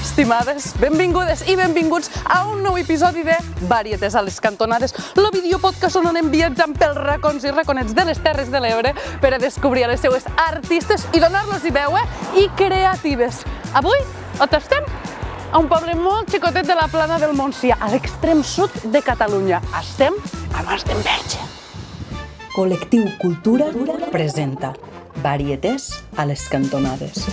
Estimades, benvingudes i benvinguts a un nou episodi de Varietés a les cantonades, el videopodcast on anem viatjant pels racons i raconets de les Terres de l'Ebre per a descobrir les seues artistes i donar-los veu i creatives. Avui, on estem? A un poble molt xicotet de la Plana del Montsià, a l'extrem sud de Catalunya. Estem a Mas d'Enverge. Col·lectiu Cultura presenta Varietés a les cantonades.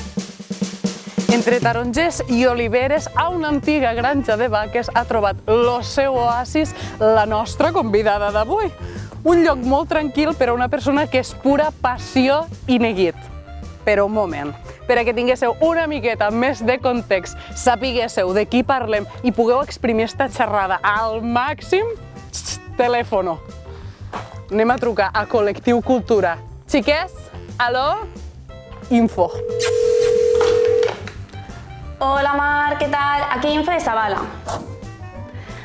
Entre tarongers i oliveres, a una antiga granja de vaques ha trobat el seu oasis la nostra convidada d'avui. Un lloc molt tranquil per a una persona que és pura passió i neguit. Però un moment, per a que tinguéssiu una miqueta més de context, sapiguéssiu de qui parlem i pugueu exprimir esta xerrada al màxim, telèfono. Anem a trucar a Col·lectiu Cultura. Xiquets, aló, info. Hola Mar, què tal? Aquí Info de Zavala.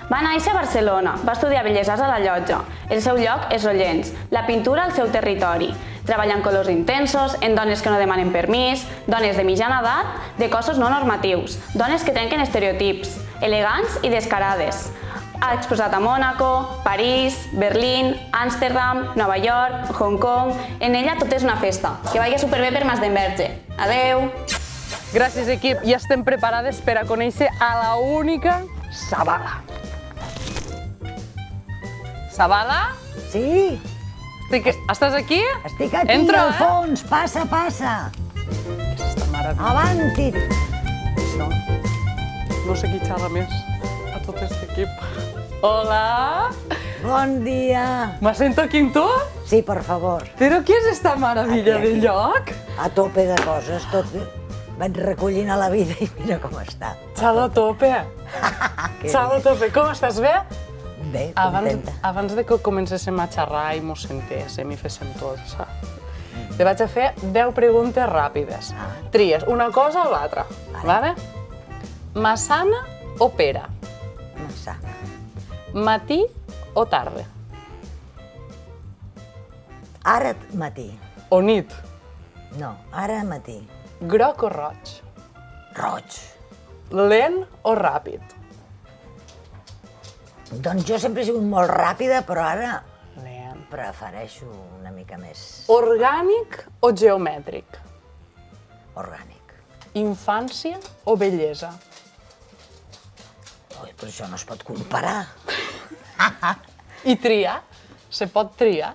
Va néixer a Barcelona, va estudiar Belles Arts a la Llotja. El seu lloc és Rollens, la pintura al seu territori. Treballa en colors intensos, en dones que no demanen permís, dones de mitjana edat, de cossos no normatius, dones que trenquen estereotips, elegants i descarades. Ha exposat a Mònaco, París, Berlín, Amsterdam, Nova York, Hong Kong... En ella tot és una festa. Que vagi superbé per Mas d'Enverge. Adeu! Gràcies, equip, i estem preparades per a conèixer a la única Zavala. Zavala? Sí, Estàs aquí? estic aquí Entra, al fons, passa, passa. Aquesta maravilla. Avanti. Això. No sé qui xerra més a tot aquest equip. Hola! Bon dia. Me sento aquí amb tu? Sí, per favor, Però què és esta maravilla de Aquí. lloc? a tope de coses, tot vaig recollint a la vida i mira com està. Xal a tope. Que Xal a tope. Com estàs, bé? bé, contenta. Abans de que comencéssim a xerrar i mos sentéssim i féssim tot, saps? Te vaig a fer 10 preguntes ràpides. Tries una cosa o l'altra, vale? Massana o pera? Massana. Matí o tarda? Ara matí. O nit? No, ara matí. Groc o roig? Roig. Lent o ràpid? Doncs jo sempre he sigut molt ràpida, però ara Lent. prefereixo una mica més Orgànic o geomètric? orgànic. Infància o bellesa? Ui, però això no es pot comparar. I triar? Se pot triar?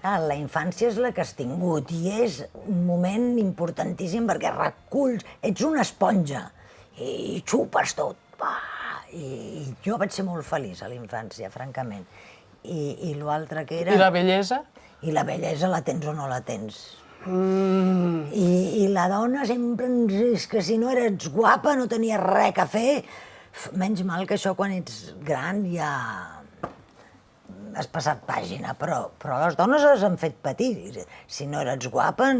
Clar, la infància és la que has tingut i és un moment importantíssim perquè reculls, ets una esponja i xupes tot. I jo vaig ser molt feliç a la infància, francament. I l'altre que era... I la bellesa? I la bellesa la tens o no la tens. I la dona sempre és que si no eres guapa no tenies res a fer. Menys mal que això quan ets gran ja has passat pàgina, però les dones les han fet patir. Si no eres guapa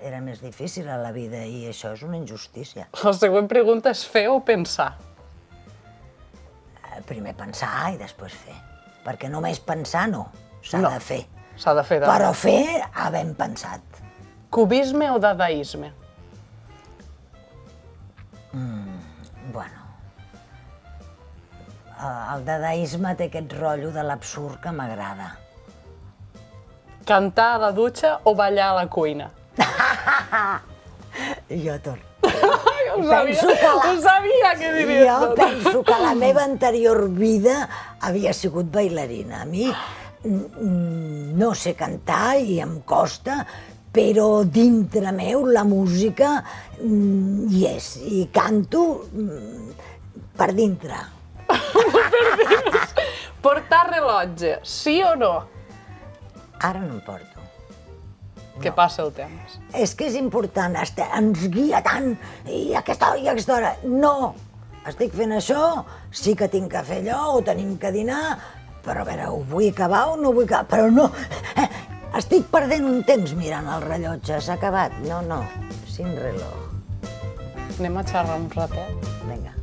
era més difícil a la vida i això és una injustícia. La següent pregunta és fer o pensar? Primer pensar i després fer. Perquè només pensar no, s'ha de fer. S'ha de fer. Però fer havent pensat. Cubisme o dadaisme? Bueno, el dadaisme té aquest rotllo de l'absurd que m'agrada. Cantar a la dutxa o ballar a la cuina? Jo tot. Ho sabia que diries Jo tot. penso que la meva anterior vida havia sigut bailarina. A mi no sé cantar i em costa, però dintre meu la música hi és, i canto per dintre. Portar rellotge, sí o no? Ara no em porto. Que passa el temps. És que és important, ens guia tant, i a aquesta hora, no! Estic fent això, sí que tinc que fer allò, o tenim que dinar, però a veure, ho vull acabar o no ho vull acabar? Però no, estic perdent un temps mirant el rellotge, s'ha acabat? No, sin reloj. Anem a xerrar un ratet. Vinga.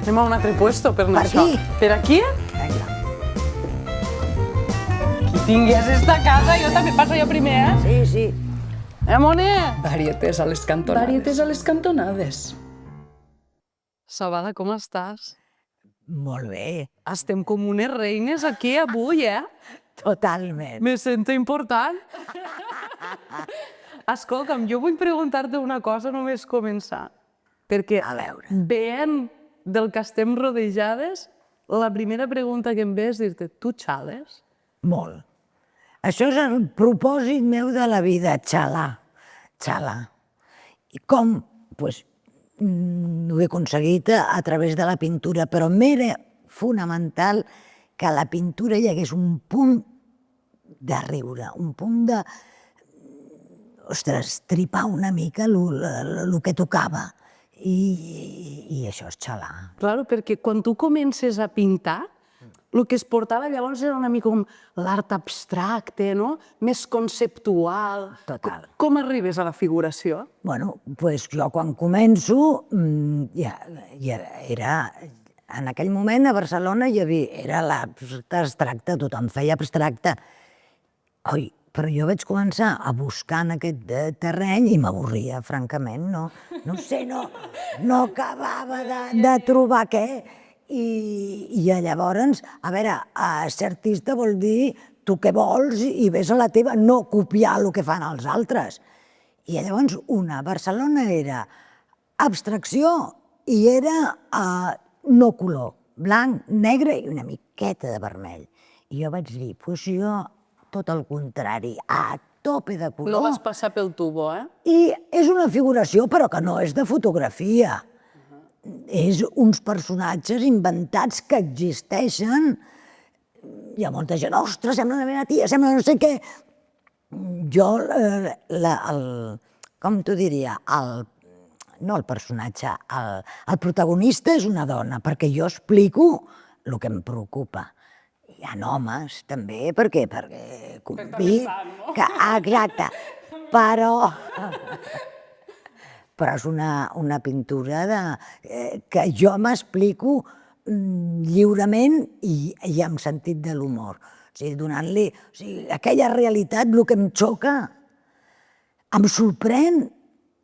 Anem a un altre puesto per anar Per aquí? Per aquí? Vinga. Qui tingués esta casa, jo també passo jo primer, Sí. Mone! Varietés a les cantonades. Varietés a les cantonades. Sabada, com estàs? Molt bé, Estem com unes reines aquí avui, totalment. Me sento important. Escolta'm, jo vull preguntar-te una cosa només començar. Perquè A veure. veient del que estem rodejades, la primera pregunta que em ve és dir-te, tu xales? Molt. Això és el propòsit meu de la vida, xalar. I com? Doncs ho he aconseguit a través de la pintura, però m'era fonamental que a la pintura hi hagués un punt de riure, un punt de, ostres, tripar una mica el que tocava. I això és xalar. Claro, perquè quan tu comences a pintar, el que es portava llavors era una mica com l'art abstracte, no? Més conceptual. Total. Com arribes a la figuració? Bueno, doncs jo quan començo, ja era... En aquell moment a Barcelona era l'art abstracte, tothom feia abstracte. Oi, però jo vaig començar a buscar en aquest terreny i m'avorria, francament, no sé, no acabava de trobar què. I llavors, a veure, ser artista vol dir tu què vols i ves a la teva, no copiar el que fan els altres. I llavors Barcelona era abstracció i era no color, blanc, negre i una miqueta de vermell. I jo vaig dir, doncs jo tot el contrari, a tope de color. No vas passar pel tubo, I és una figuració, però que no és de fotografia. És uns personatges inventats que existeixen. Hi ha molta gent, ostres, sembla una meva tia, sembla no sé què. Jo, com t'ho diria, no el personatge, el protagonista és una dona, perquè jo explico el que em preocupa. Hi ha homes, també, perquè convic... Exacte, però és una pintura que jo m'explico lliurement i amb sentit de l'humor. O sigui, donant-li aquella realitat, el que em xoca, em sorprèn.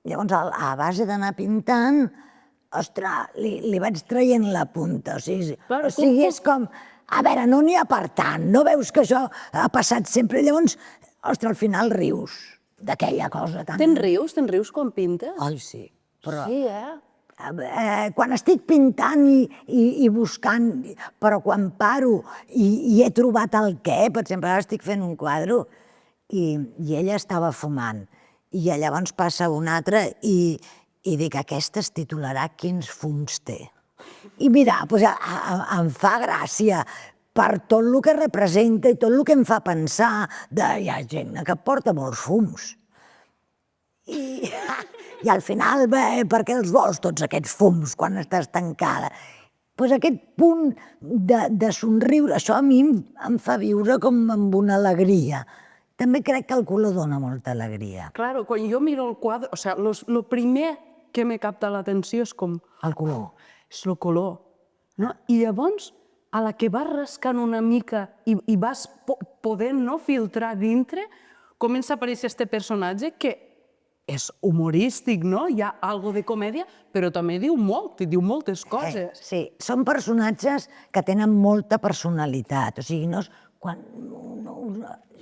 Llavors, a base d'anar pintant, ostres, li vaig traient la punta. O sigui, és com, a veure, no n'hi ha per tant, no veus que això ha passat sempre? Llavors, ostres, al final rius d'aquella cosa tan... Te'n rius quan pintes? Ai, sí. Però, sí, quan estic pintant i buscant, però quan paro i he trobat el què, per exemple, ara estic fent un quadre i ella estava fumant i llavors passa un altre i dic, aquesta es titularà Quins fums té. I mira, em fa gràcia per tot el que representa i tot el que em fa pensar hi ha gent que porta molts fums. I al final, per què els vols tots aquests fums quan estàs tancada? Doncs aquest punt de somriure, això a mi em fa viure com amb una alegria. També crec que el color dona molta alegria. Claro, quan jo miro el quadre, o sigui, el primer que me capta l'atenció és com... El color. És el color. I llavors, a la que vas rascant una mica i vas podent filtrar dintre, comença a aparèixer aquest personatge que és humorístic, no? Hi ha alguna de comèdia, però també diu molt, diu moltes coses. Sí, són personatges que tenen molta personalitat. O sigui,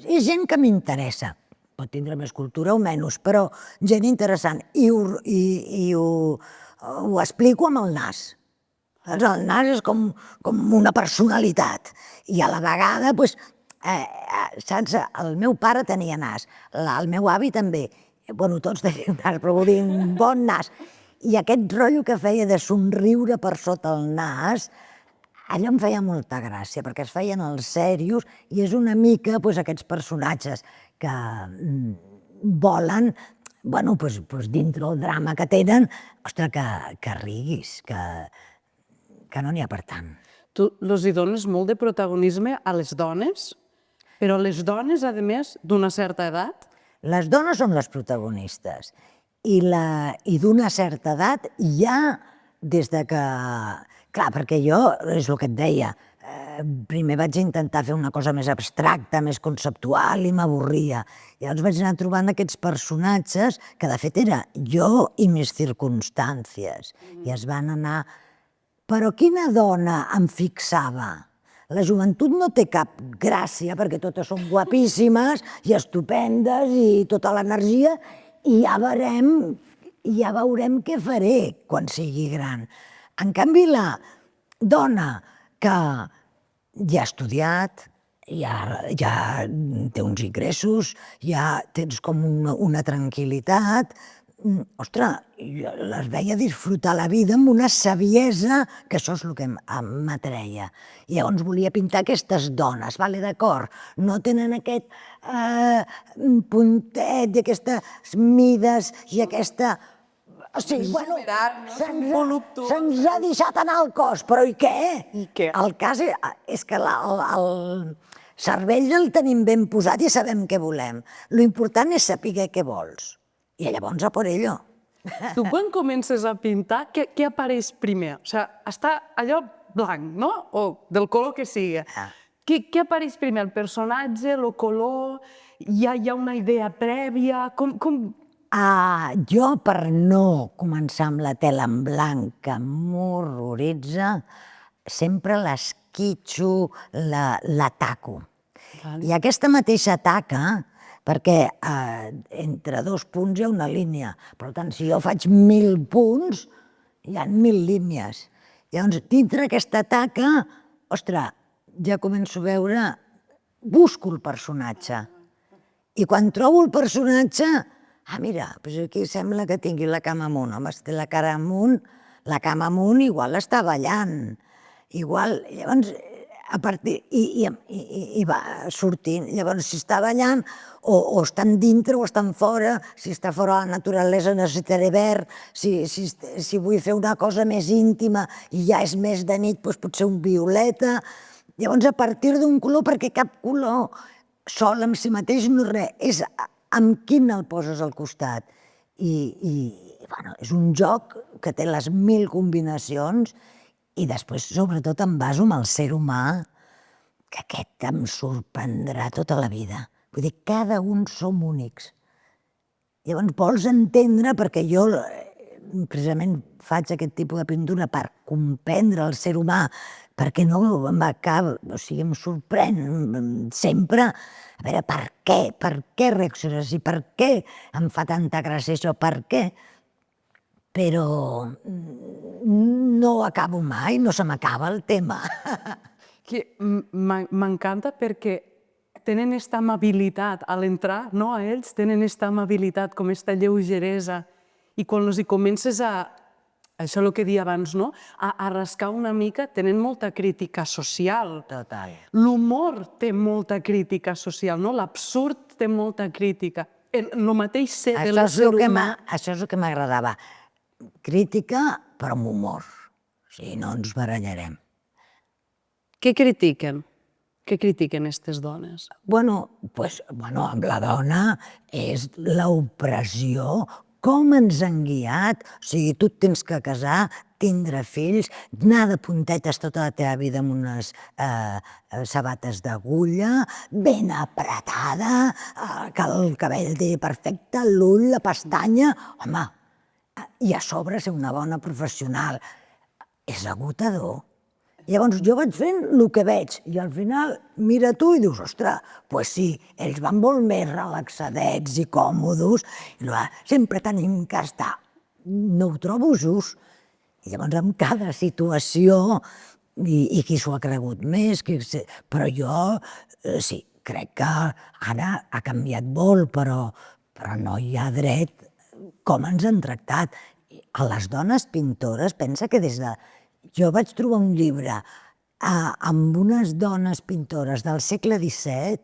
és gent que m'interessa. Pot tindre més cultura o menys, però gent interessant. I ho explico amb el nas. El nas és com una personalitat. I a la vegada, saps, el meu pare tenia nas, el meu avi també. Bueno, tots tenien nas, però vull dir, un bon nas. I aquest rotllo que feia de somriure per sota el nas, allò em feia molta gràcia, perquè es feien els serios i és una mica aquests personatges que volen, dintre el drama que tenen, ostres, que riguis, que no n'hi ha per tant. Tu els hi dones molt de protagonisme a les dones, però les dones, a més, d'una certa edat? Les dones són les protagonistes i d'una certa edat ja des de que... Clar, perquè jo, és el que et deia, primer vaig intentar fer una cosa més abstracta, més conceptual i m'avorria. Llavors vaig anar trobant aquests personatges que de fet era jo i mis circumstàncies i es van anar... Però quina dona em fixava? La joventut no té cap gràcia perquè totes són guapíssimes i estupendes i tota l'energia i ja veurem què faré quan sigui gran. En canvi, la dona que ja ha estudiat, ja té uns ingressos, ja tens com una tranquil·litat, ostres, jo les veia disfrutar la vida amb una saviesa, que això és el que m'atreia. I llavors volia pintar aquestes dones, d'acord, no tenen aquest puntet i aquestes mides i aquesta... O sigui, se'ns ha deixat anar el cos, però i què? El cas és que el cervell el tenim ben posat i sabem què volem. L'important és saber què vols. I llavors a por ello. Tu quan comences a pintar, què apareix primer? O sigui, està allò blanc, no? O del color que sigui. Què apareix primer? El personatge, el color? Hi ha una idea prèvia? Jo, per no començar amb la tela en blanc que m'horroritza, sempre l'esquitxo, la taco. I aquesta mateixa taca, perquè entre 2 punts hi ha una línia. Per tant, si jo faig 1000 punts, hi ha 1000 línies. Llavors, dintre aquesta taca, ostres, ja començo a veure, busco el personatge. I quan trobo el personatge, mira, aquí sembla que tingui la cama amunt. Home, si té la cara amunt, la cama amunt igual està ballant. Igual, llavors, a partir... I va sortint. Llavors, si està ballant, o estan dintre o estan fora, si està fora la naturalesa necessitaré verd, si vull fer una cosa més íntima i ja és més de nit, doncs potser un violeta. Llavors, a partir d'un color, perquè cap color sol en si mateix no és res, és amb quin el poses al costat. És un joc que té les 1000 combinacions i després, sobretot, em baso en el ser humà, que aquest em sorprendrà tota la vida. Vull dir, cada un som únics. Llavors vols entendre, perquè jo precisament faig aquest tipus de pintura per comprendre el ser humà, perquè no m'acaba, o sigui, em sorprèn sempre, a veure, per què reacciones i per què em fa tanta gràcia això, per què? Però no acabo mai, no se m'acaba el tema. M'encanta perquè tenen aquesta amabilitat, a l'entrar, no, a ells, tenen aquesta amabilitat, com aquesta lleugeresa, i quan els hi comences a, això és el que deia abans, no?, a rascar una mica, tenen molta crítica social. Total. L'humor té molta crítica social, no? L'absurd té molta crítica. El mateix ser de l'ésser humà. Això és el que m'agradava. Crítica, però amb humor. O sigui, no ens barallarem. Què critiquen? Què critiquen aquestes dones? Amb la dona és l'opressió, com ens han guiat. O sigui, tu et tens que casar, tindre fills, anar de puntetes tota la teva vida amb unes sabates d'agulla, ben apretada, que el cabell digui perfecte, l'ull, la pestanya... Home, i a sobre ser una bona professional. És agotador. Llavors jo vaig fent el que veig i al final mira tu i dius, ostres, doncs sí, ells van molt més relaxadets i còmodos, i sempre tenim que estar. No ho trobo just. I llavors en cada situació, i qui s'ho ha cregut més, però jo sí, crec que ara ha canviat molt, però no hi ha dret com ens han tractat. A les dones pintores, pensa que des de... Jo vaig trobar un llibre amb unes dones pintores del segle XVII,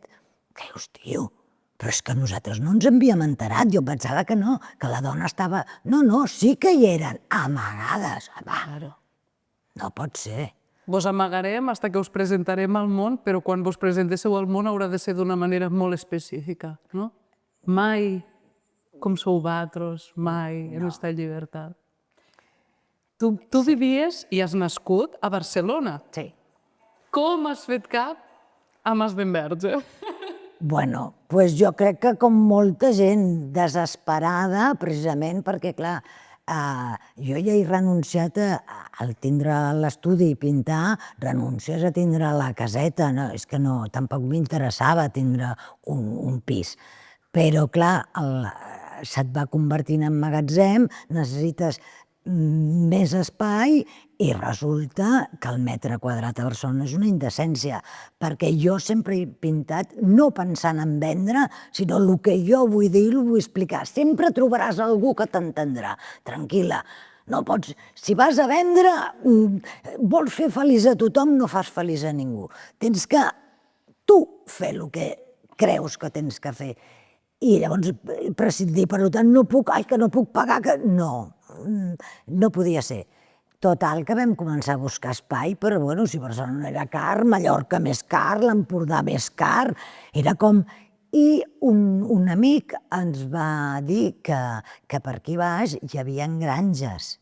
que dius, tio, però és que nosaltres no ens havíem enterat, jo pensava que no, que la dona estava... No, sí que hi eren, amagades. No pot ser. Vos amagarem fins que us presentarem al món, però quan vos presentéssiu al món haurà de ser d'una manera molt específica, no? Mai com sou vosaltres, mai en esta llibertat. Tu vivies i has nascut a Barcelona. Sí. Com has fet cap a Mas d'Enverge? Bueno, doncs jo crec que com molta gent desesperada, precisament perquè, clar, jo ja he renunciat al tindre l'estudi i pintar, renuncies a tindre la caseta, no? És que no, tampoc m'interessava tindre un pis. Però, clar, se't va convertint en magatzem, necessites més espai i resulta que el metre quadrat a Barcelona és una indecència, perquè jo sempre he pintat no pensant en vendre, sinó el que jo vull dir i el vull explicar. Sempre trobaràs algú que t'entendrà. Tranquil·la, no pots... Si vas a vendre, vols fer feliç a tothom, no fas feliç a ningú. Tens que tu fer el que creus que tens que fer. I llavors prescindir, per tant, no puc, que no puc pagar, que... No podia ser. Total, que vam començar a buscar espai, però bueno, si Barcelona era car, Mallorca més car, l'Empordà més car, era com... I un amic ens va dir que per aquí baix hi havia granges.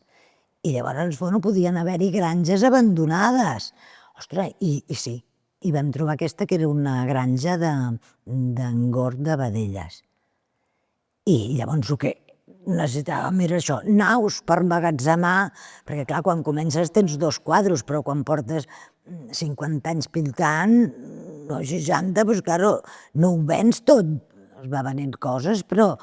I llavors, bueno, podien haver-hi granges abandonades. Ostres, i sí, i vam trobar aquesta que era una granja d'engord de vedelles. I llavors el que necessitàvem era això, naus per emmagatzemar, perquè clar, quan comences tens 2 quadros, però quan portes 50 anys pintant, o 60, doncs clar, no ho vens tot. Es va venent coses, però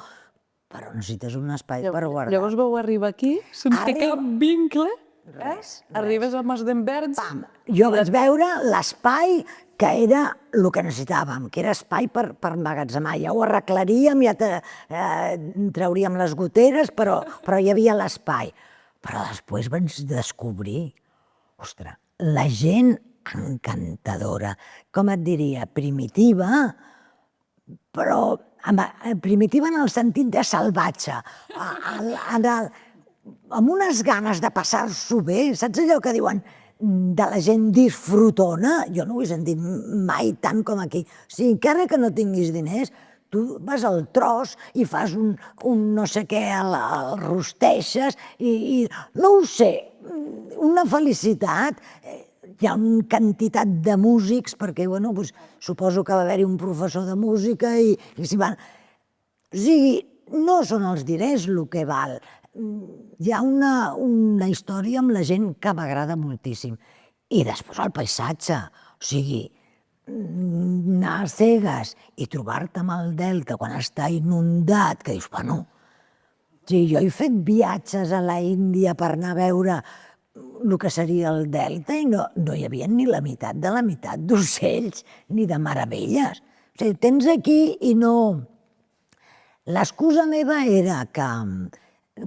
necessites un espai per guardar. Llavors vau arribar aquí, sense cap vincle, Res. arribes a Mas d'Enverge... Pam! Jo vaig veure l'espai que era el que necessitàvem, que era espai per emmagatzemar. Ja ho arreglaríem, ja trauríem les goteres, però hi havia l'espai. Però després vaig descobrir, ostres, la gent encantadora, com et diria, primitiva, però primitiva en el sentit de salvatge, amb unes ganes de passar-s'ho bé, saps allò que diuen de la gent disfrutona? Jo no ho he sentit mai tant com aquí. O sigui, encara que no tinguis diners, tu vas al tros i fas un no sé què, el rosteixes i no ho sé, una felicitat. Hi ha una quantitat de músics, perquè, bueno, suposo que va haver-hi un professor de música i s'hi van... O sigui, no són els diners el que val. Hi ha una història amb la gent que m'agrada moltíssim. I després el paisatge, o sigui, anar a cegues i trobar-te amb el delta quan està inundat, que dius, bueno, jo he fet viatges a la Índia per anar a veure el que seria el delta i no hi havia ni la meitat d'ocells ni de meravelles. O sigui, tens aquí i no... L'excusa meva era que,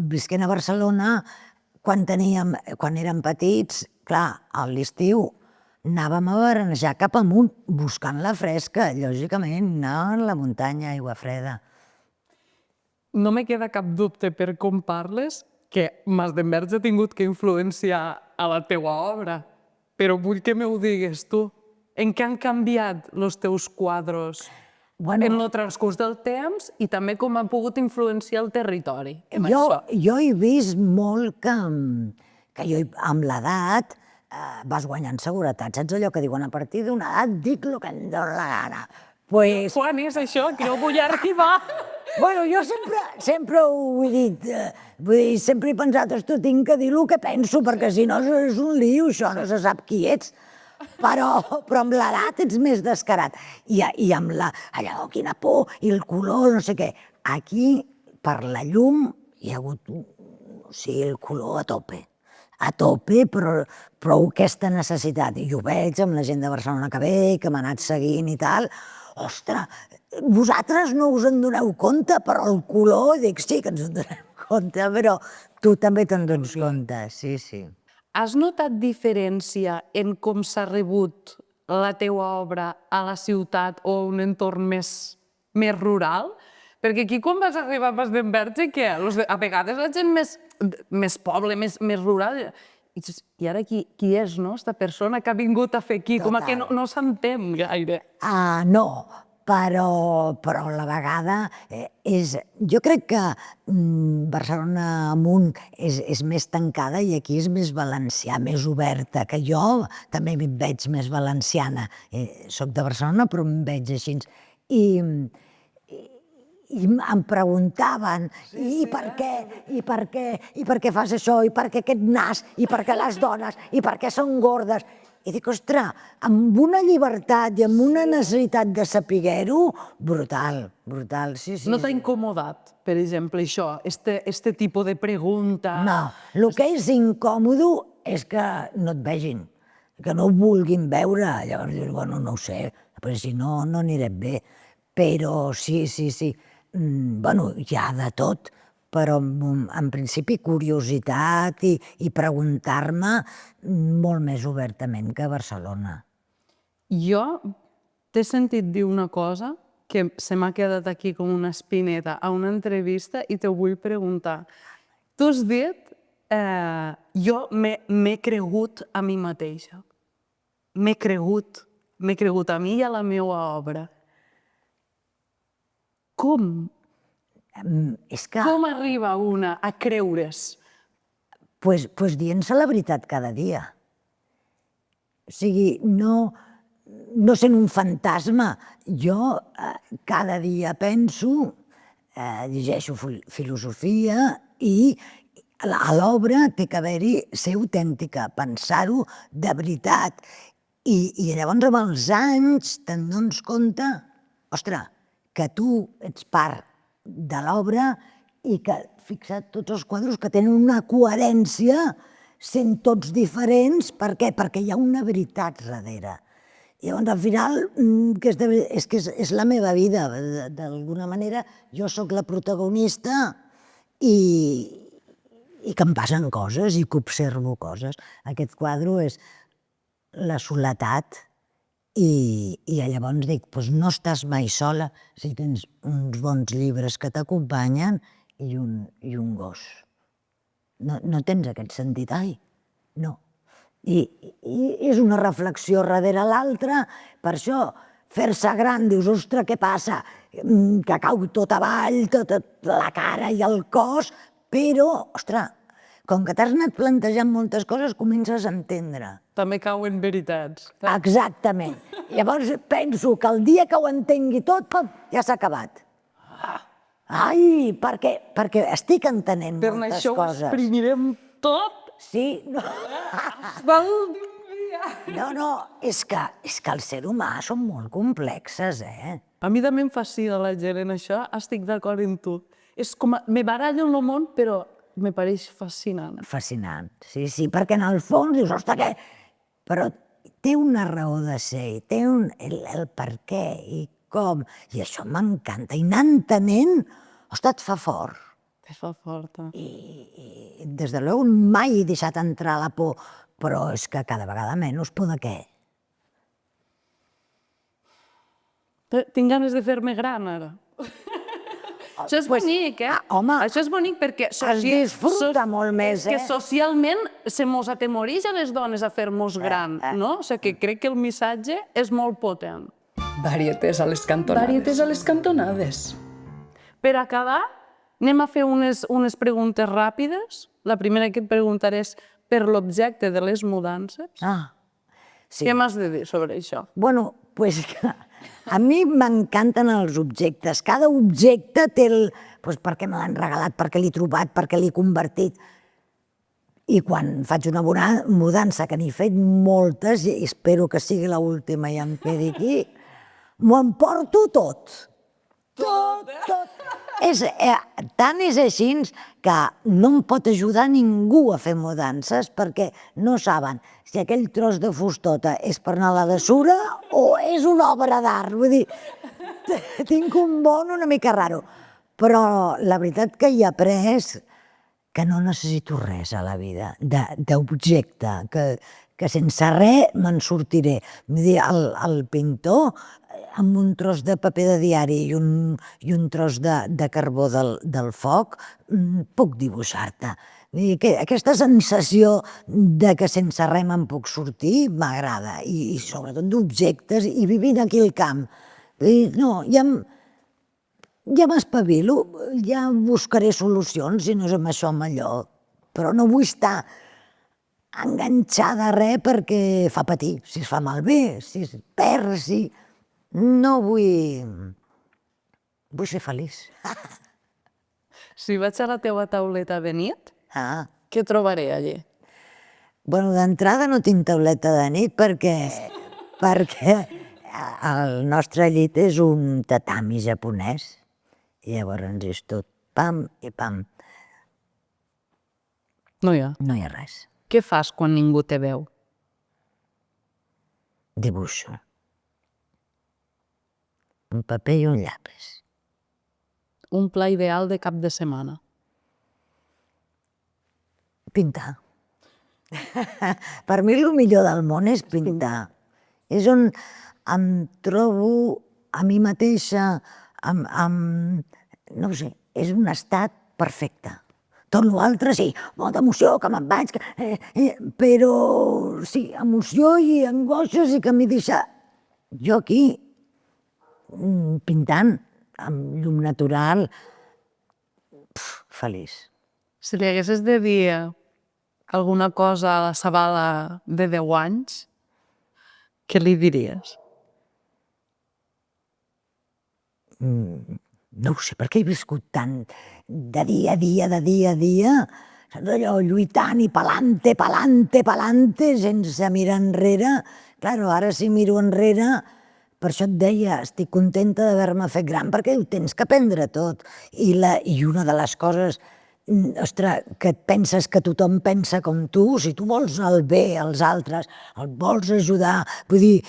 visquent a Barcelona, quan érem petits, clar, a l'estiu anàvem a veranejar cap amunt, buscant la fresca, lògicament, anar a la muntanya, aigua freda. No me queda cap dubte per com parles que Mas d'Enverge ha tingut que influenciar a la teua obra, però vull que m'ho digues tu. En què han canviat els teus quadros en el transcurs del temps i també com ha pogut influenciar el territori? Jo he vist molt que jo amb l'edat vas guanyant seguretat. Saps allò que diuen, a partir d'una edat dic el que em dóna la gana. Quan és això? Que no vull arribar. Bueno, jo sempre ho he dit, vull dir, sempre he pensat, esto tinc que dir el que penso, perquè si no és un lío, això no se sap qui ets. Però amb l'edat ets més descarat. I amb allò, quina por, i el color, no sé què. Aquí, per la llum, hi ha hagut, el color a tope, però aquesta necessitat. I ho veig amb la gent de Barcelona que ve, que m'ha anat seguint i tal. Ostres, vosaltres no us en doneu compte, però el color, dic, sí que ens en donem compte, però tu també te'n dones compte, sí. has notat diferència en com s'ha rebut la teua obra a la ciutat o a un entorn més rural? Perquè aquí quan vas arribar a Pas d'Enverge, que a vegades la gent més poble, més rural, i ara qui és, no? Esta persona que ha vingut a fer aquí, com que no s'entén gaire. No, però a la vegada és... Jo crec que Barcelona amunt és més tancada i aquí és més valencià, més oberta, que jo també m'hi veig més valenciana. Soc de Barcelona, però em veig així. I em preguntaven, i per què fas això, i per què aquest nas, i per què les dones, i per què són gordes. I dic, ostres, amb una llibertat i amb una necessitat de saber-ho, brutal, sí. No t'ha incomodat, per exemple, això, este tipus de pregunta? No, el que és incòmode és que no et vegin, que no ho vulguin veure. Llavors dius, bueno, no ho sé, però si no, no anirem bé. Però sí. Bueno, hi ha de tot, però en principi curiositat i preguntar-me molt més obertament que a Barcelona. Jo t'he sentit dir una cosa que se m'ha quedat aquí com una espineta a una entrevista i te vull preguntar. Tu has dit, jo m'he cregut a mi mateixa. M'he cregut a mi i a la meva obra. Com? Com arriba una a creure's? Doncs dient-se la veritat cada dia. O sigui, no sent un fantasma. Jo cada dia penso, llegeixo filosofia i a l'obra té que haver-hi ser autèntica, pensar-ho de veritat. I llavors amb els anys te'n dones compte, ostres, que tu ets part de l'obra i que, fixa't, tots els quadres que tenen una coherència sent tots diferents. Per què? Perquè hi ha una veritat darrere. Llavors, al final, és que és la meva vida. D'alguna manera, jo sóc la protagonista i que em passen coses i que observo coses. Aquest quadre és la soledat. I llavors dic, doncs no estàs mai sola si tens uns bons llibres que t'acompanyen i un gos. No tens aquest sentit, no. I és una reflexió darrere l'altra, per això fer-se gran, dius, ostres, què passa? Que cau tot avall, tota la cara i el cos, però, ostres, com que t'has anat plantejant moltes coses, comences a entendre. També cauen veritats. Exactament. Llavors penso que el dia que ho entengui tot, ja s'ha acabat. Ai, perquè estic entenent moltes coses. Per això ho exprimirem tot? Sí. No, és que el ser humà són molt complexes, A mi també em fascina la gent en això, estic d'acord amb tu. És com, me barallo en el món, però me pareix fascinant. Fascinant, sí, perquè en el fons dius, ostres, què? Però té una raó de ser, té el per què i com, i això m'encanta, i anar entenent, ostres, et fa fort. Te fa forta. I des de luego mai he deixat entrar la por, però és que cada vegada menys por de què? Tinc ganes de fer-me gran, ara. Això és bonic, Home, això és bonic perquè... es disfruta molt més, Que socialment se mos atemoreix a les dones a fer-nos gran, no? O sigui que crec que el missatge és molt potent. Varietés a les cantonades. Per acabar, anem a fer unes preguntes ràpides. La primera que et preguntaré és per l'objecte de les mudances. Sí. Què m'has de dir sobre això? Bueno, doncs a mi m'encanten els objectes. Cada objecte té per què me l'han regalat, per què l'he trobat, per què l'he convertit. I quan faig una mudança, que n'he fet moltes, i espero que sigui l'última i em quedi aquí, m'ho emporto tot. Tot. Tant és així que no em pot ajudar ningú a fer mudances perquè no saben si aquell tros de fustota és per anar a la dessura o és una obra d'art. Vull dir, tinc un món una mica raro. Però la veritat que hi he après que no necessito res a la vida, d'objecte, que sense res me'n sortiré. Vull dir, el pintor, amb un tros de paper de diari i un tros de carbó del foc, puc dibuixar-te. Vull dir que aquesta sensació de que sense res me'n puc sortir m'agrada, i sobretot d'objectes, i vivint aquí al camp. No, ja m'espavilo, ja buscaré solucions, si no és amb això, amb allò. Però no vull estar enganxada a res perquè fa patir, si es fa malbé, si es perd, si... No vull... Vull ser feliç. Si vaig a la teva tauleta de nit, Ah. què trobaré allí? Bueno, d'entrada no tinc tauleta de nit perquè el nostre llit és un tatami japonès. I llavors és tot pam i pam. No hi ha. No hi ha res. Què fas quan ningú te veu? Dibuixo. Un paper i un llapis. Un pla ideal de cap de setmana. Pintar. Per mi el millor del món és pintar. És on em trobo a mi mateixa, no ho sé, és un estat perfecte. Tot l'altre sí, molta emoció, que me'n vaig, però sí, emoció i angoixes i que m'hi deixa... Jo aquí, pintant, amb llum natural, feliç. Si li haguessis de dir alguna cosa a la Zabala de 10 anys, què li diries? No ho sé, perquè he viscut tant de dia a dia, saps allò, lluitant i palante, sense mirar enrere. Claro, ara si miro enrere, per això et deia, estic contenta d'haver-me fet gran, perquè ho tens que aprendre tot. I una de les coses, ostres, que et penses que tothom pensa com tu, si tu vols el bé als altres, el vols ajudar, vull dir,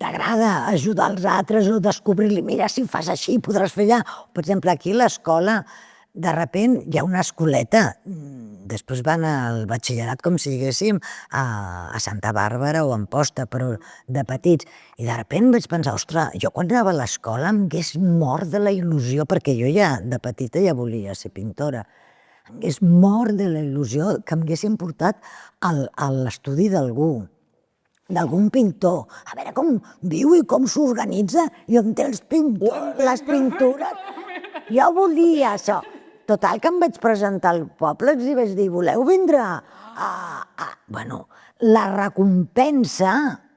t'agrada ajudar els altres o descobrir-li, mira, si fas així podràs fer allà. Per exemple, aquí a l'escola, de repent hi ha una escoleta, després van al batxillerat com si diguéssim a Santa Bàrbara o a Amposta, però de petits, i de repent vaig pensar, ostres, jo quan anava a l'escola em hagués mort de la il·lusió, perquè jo ja de petita ja volia ser pintora, em hagués mort de la il·lusió que em haguessin portat a l'estudi d'algú, d'algun pintor, a veure com viu i com s'organitza i on té les pintures. Jo volia això. Total, que em vaig presentar al poble i vaig dir, voleu vindre? Bueno, la recompensa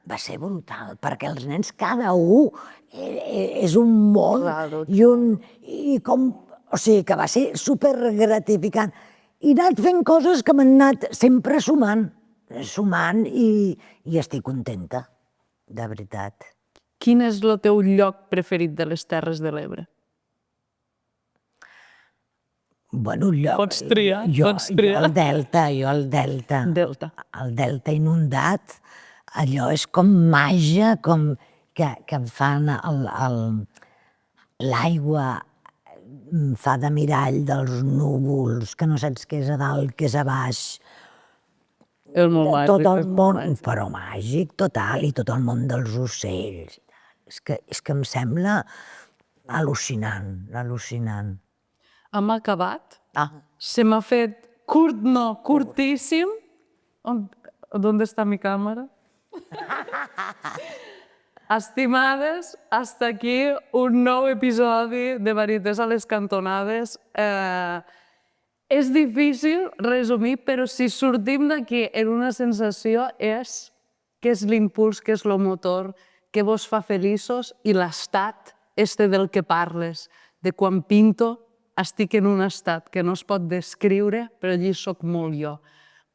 va ser brutal, perquè els nens, cada un, és un món i com... O sigui, que va ser supergratificant. I he anat fent coses que m'han anat sempre sumant i estic contenta, de veritat. Quin és el teu lloc preferit de les Terres de l'Ebre? Bueno, lloc... Pots triar, pots triar. Jo el delta. El delta inundat, allò és com màgia, com que em fan l'aigua, fa de mirall dels núvols, que no saps què és a dalt, què és a baix. El món màgic. Tot el món, però màgic total, i tot el món dels ocells. És que em sembla al·lucinant, al·lucinant. Hem acabat. Se m'ha fet curt, no, curtíssim. ¿Dónde está mi cámara? Estimades, hasta aquí un nou episodi de Varietés a les cantonades. És difícil resumir, però si sortim d'aquí en una sensació és què és l'impuls, què és el motor, què vos fa feliços i l'estat del que parles, de quan pinto estic en un estat que no es pot descriure, però allí soc molt jo.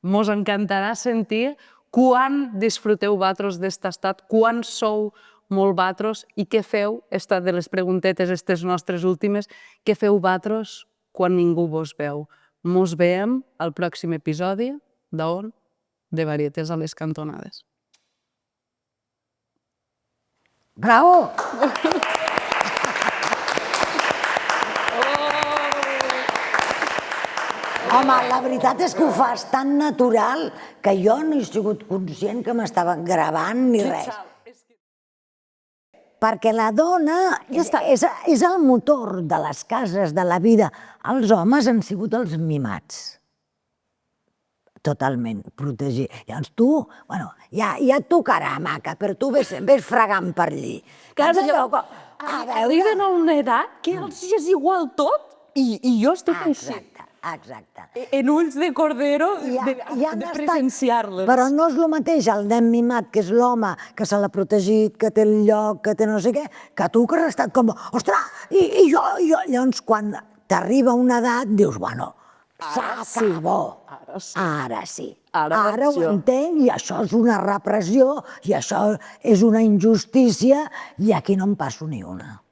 Mos encantarà sentir quan disfruteu vosaltres d'este estat, quan sou molt vosaltres i què feu, esta de les preguntetes, aquestes nostres últimes, què feu vosaltres quan ningú vos veu. Mos veiem al pròxim episodi d'on? De Varietés a les cantonades. Bravo! Home, la veritat és que ho fas tan natural que jo no he sigut conscient que m'estava gravant ni res. Perquè la dona és el motor de les cases, de la vida. Els homes han sigut els mimats. Totalment, protegir. Llavors tu, bueno, ja et tocarà, maca, però tu ves fregant per allí. Arriben a una edat que els és igual tot i jo estic així. Exacte. En ulls de cordero de presenciar-les. Però no és el mateix el nen mimat, que és l'home, que se l'ha protegit, que té el lloc, que té no sé què, que tu que has estat com, ostres, i jo. Llavors, quan t'arriba una edat, dius, bueno, s'acabó. Ara sí. Ara ho entenc i això és una repressió i això és una injustícia i aquí no en passo ni una.